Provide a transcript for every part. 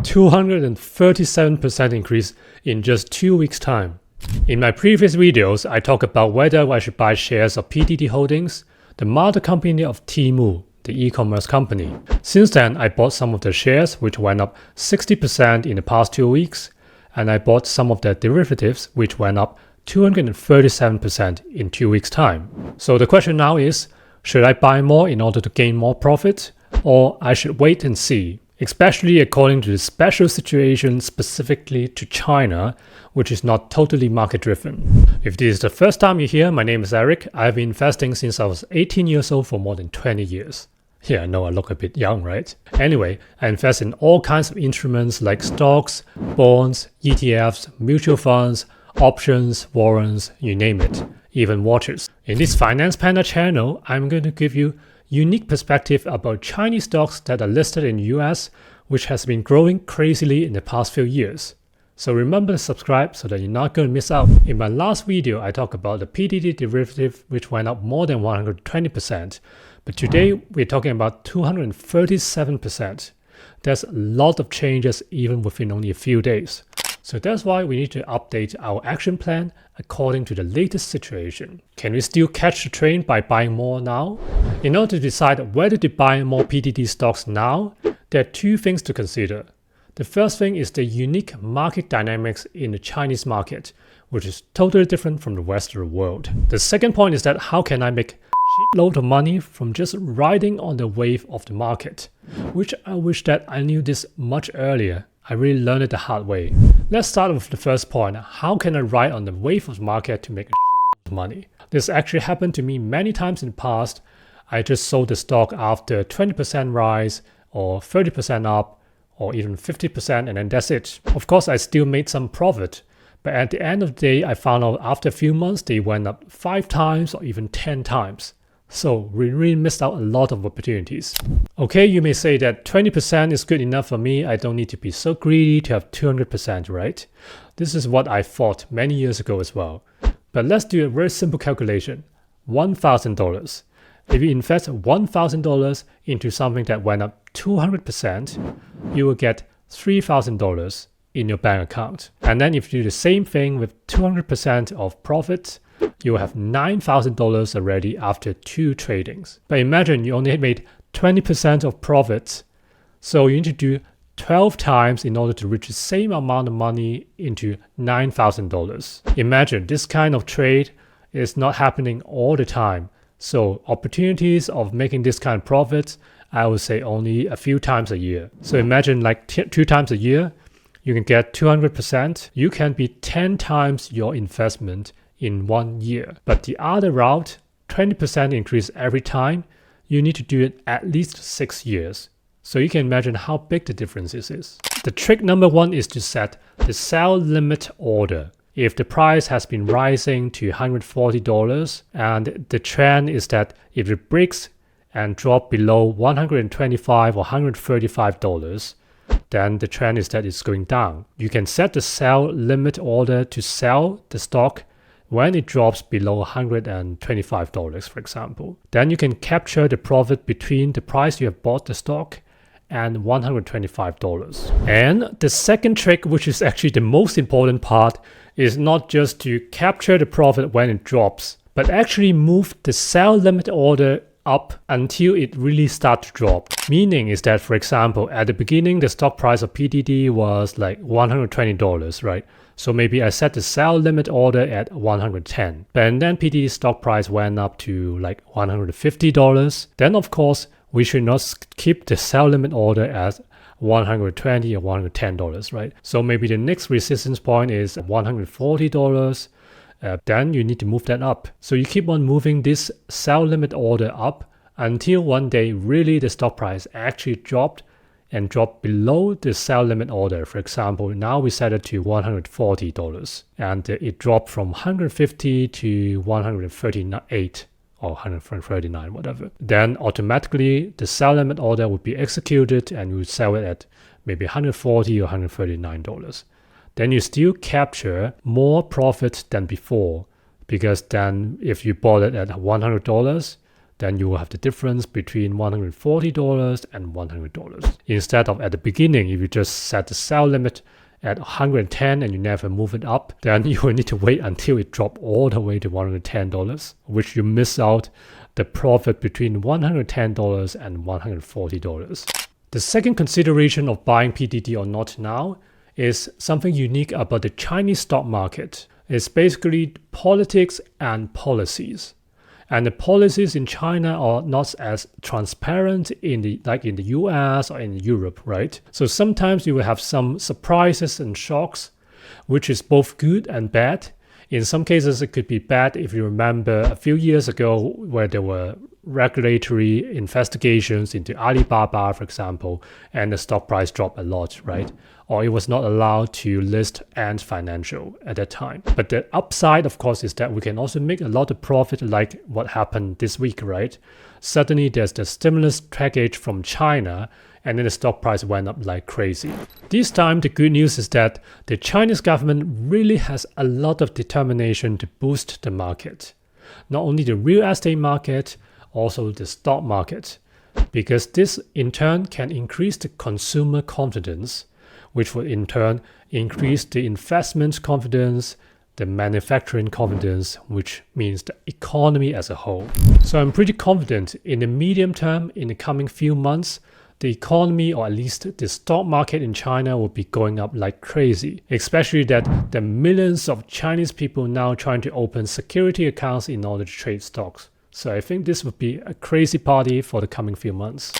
237% increase in just 2 weeks' time. In my previous videos, I talked about whether I should buy shares of PDD Holdings, the mother company of Temu, the e-commerce company. Since then, I bought some of the shares, which went up 60% in the past 2 weeks, and I bought some of the derivatives, which went up 237% in 2 weeks' time. So the question now is, should I buy more in order to gain more profit, or I should wait and see? Especially according to the special situation specifically to China, which is not totally market driven. If this is the first time you're here, my name is Eric. I've been investing since I was 18 years old for more than 20 years. Yeah, I know I look a bit young, right? Anyway, I invest in all kinds of instruments like stocks, bonds, ETFs, mutual funds, options, warrants, you name it, even watches. In this Finance Panda channel, I'm going to give you unique perspective about Chinese stocks that are listed in the US, which has been growing crazily in the past few years. So remember to subscribe so that you're not going to miss out. In my last video, I talked about the PDD derivative, which went up more than 120%. But today, we're talking about 237%. There's a lot of changes even within only a few days. So that's why we need to update our action plan according to the latest situation. Can we still catch the train by buying more now? In order to decide whether to buy more PDD stocks now, there are two things to consider. The first thing is the unique market dynamics in the Chinese market, which is totally different from the rest of the world. The second point is that how can I make a shitload of money from just riding on the wave of the market, which I wish that I knew this much earlier. I really learned it the hard way. Let's start with the first point. How can I ride on the wave of the market to make a shitload of money? This actually happened to me many times in the past. I just sold the stock after 20% rise or 30% up or even 50%, and then that's it. Of course, I still made some profit. But at the end of the day, I found out after a few months, they went up 5 times or even 10 times. So we really missed out a lot of opportunities. Okay, you may say that 20% is good enough for me. I don't need to be so greedy to have 200%, right? This is what I thought many years ago as well. But let's do a very simple calculation. $1,000. If you invest $1,000 into something that went up 200%, you will get $3,000 in your bank account. And then if you do the same thing with 200% of profit, you will have $9,000 already after 2 tradings. But imagine you only made 20% of profits, so you need to do 12 times in order to reach the same amount of money into $9,000. Imagine this kind of trade is not happening all the time. So opportunities of making this kind of profits, I would say only a few times a year. So imagine like 2 times a year, you can get 200%. You can be 10 times your investment in 1 year. But the other route, 20% increase every time, you need to do it at least 6 years. So you can imagine how big the difference is. The trick number 1 is to set the sell limit order. If the price has been rising to $140 and the trend is that if it breaks and drop below $125 or $135, then the trend is that it's going down. You can set the sell limit order to sell the stock when it drops below $125, for example. Then you can capture the profit between the price you have bought the stock and $125. And the second trick, which is actually the most important part, is not just to capture the profit when it drops, but actually move the sell limit order up until it really starts to drop. Meaning is that, for example, at the beginning, the stock price of PDD was like $120, right? So maybe I set the sell limit order at 110. But then PDD stock price went up to like $150. Then of course, we should not keep the sell limit order at $120 or $110, right? So maybe the next resistance point is $140. Then you need to move that up. So you keep on moving this sell limit order up until one day really the stock price actually dropped and dropped below the sell limit order. For example, now we set it to $140 and it dropped from 150 to 138 or 139, whatever. Then automatically the sell limit order would be executed and you would sell it at maybe $140 or $139. Then you still capture more profit than before, because then if you bought it at $100, then you will have the difference between $140 and $100. Instead of at the beginning, if you just set the sell limit at 110 and you never move it up, then you will need to wait until it drops all the way to $110, which you miss out the profit between $110 and $140. The second consideration of buying PDD or not now is something unique about the Chinese stock market. It's basically politics and policies. And the policies in China are not as transparent like in the US or in Europe, right? So sometimes you will have some surprises and shocks, which is both good and bad. In some cases, it could be bad if you remember a few years ago where there were regulatory investigations into Alibaba, for example, and the stock price dropped a lot, right? Or it was not allowed to list Ant Financial at that time. But the upside, of course, is that we can also make a lot of profit like what happened this week, right? Suddenly, there's the stimulus package from China, and then the stock price went up like crazy. This time, the good news is that the Chinese government really has a lot of determination to boost the market. Not only the real estate market, also the stock market, because this in turn can increase the consumer confidence, which will in turn increase the investment confidence, the manufacturing confidence, which means the economy as a whole. So I'm pretty confident in the medium term, in the coming few months, the economy, or at least the stock market in China, will be going up like crazy, especially that there are millions of Chinese people now trying to open security accounts in order to trade stocks. So I think this would be a crazy party for the coming few months.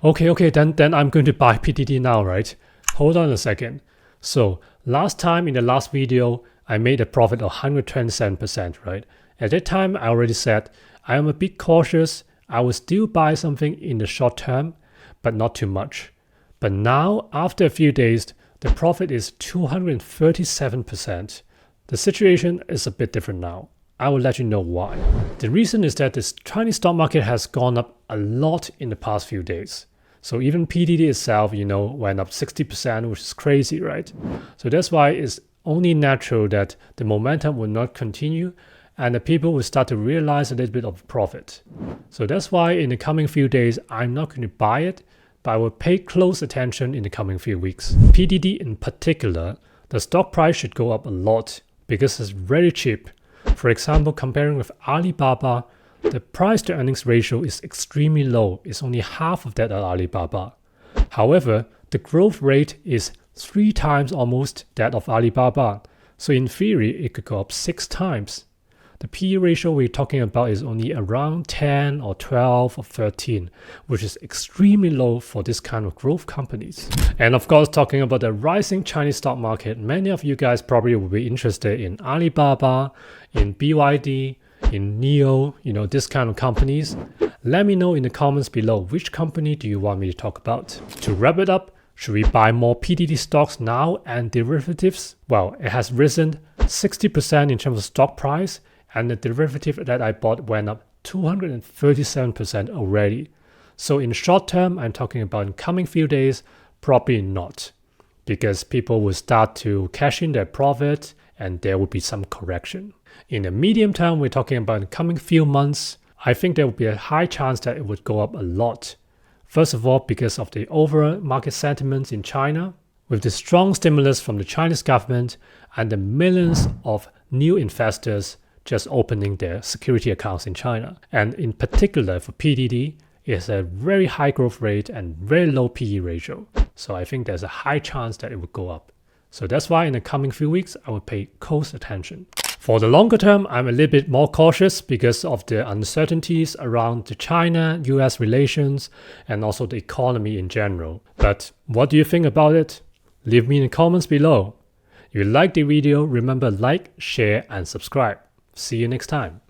Okay, then I'm going to buy PDD now, right? Hold on a second. So last time in the last video, I made a profit of 127%, right? At that time, I already said I am a bit cautious. I will still buy something in the short term, but not too much. But now, after a few days, the profit is 237%. The situation is a bit different now. I will let you know why. The reason is that the Chinese stock market has gone up a lot in the past few days. So even PDD itself, went up 60%, which is crazy, right? So that's why it's only natural that the momentum will not continue and the people will start to realize a little bit of profit. So that's why in the coming few days, I'm not going to buy it, but I will pay close attention in the coming few weeks. PDD in particular, the stock price should go up a lot because it's very cheap. For example, comparing with Alibaba, the price to earnings ratio is extremely low. It's only half of that at Alibaba. However, the growth rate is 3 times almost that of Alibaba. So in theory, it could go up 6 times. The PE ratio we're talking about is only around 10 or 12 or 13, which is extremely low for this kind of growth companies. And of course, talking about the rising Chinese stock market, many of you guys probably will be interested in Alibaba, in BYD, in NIO, this kind of companies. Let me know in the comments below which company do you want me to talk about. To wrap it up, should we buy more PDD stocks now and derivatives? Well, it has risen 60% in terms of stock price, and the derivative that I bought went up 237% already. So in short term, I'm talking about in coming few days, probably not, because people will start to cash in their profit and there will be some correction. In the medium term, we're talking about in the coming few months, I think there will be a high chance that it would go up a lot. First of all, because of the overall market sentiments in China, with the strong stimulus from the Chinese government and the millions of new investors just opening their security accounts in China. And in particular for PDD, it has a very high growth rate and very low PE ratio. So I think there's a high chance that it will go up. So that's why in the coming few weeks, I will pay close attention. For the longer term, I'm a little bit more cautious because of the uncertainties around the China-US relations and also the economy in general. But what do you think about it? Leave me in the comments below. If you liked the video, remember like, share and subscribe. See you next time.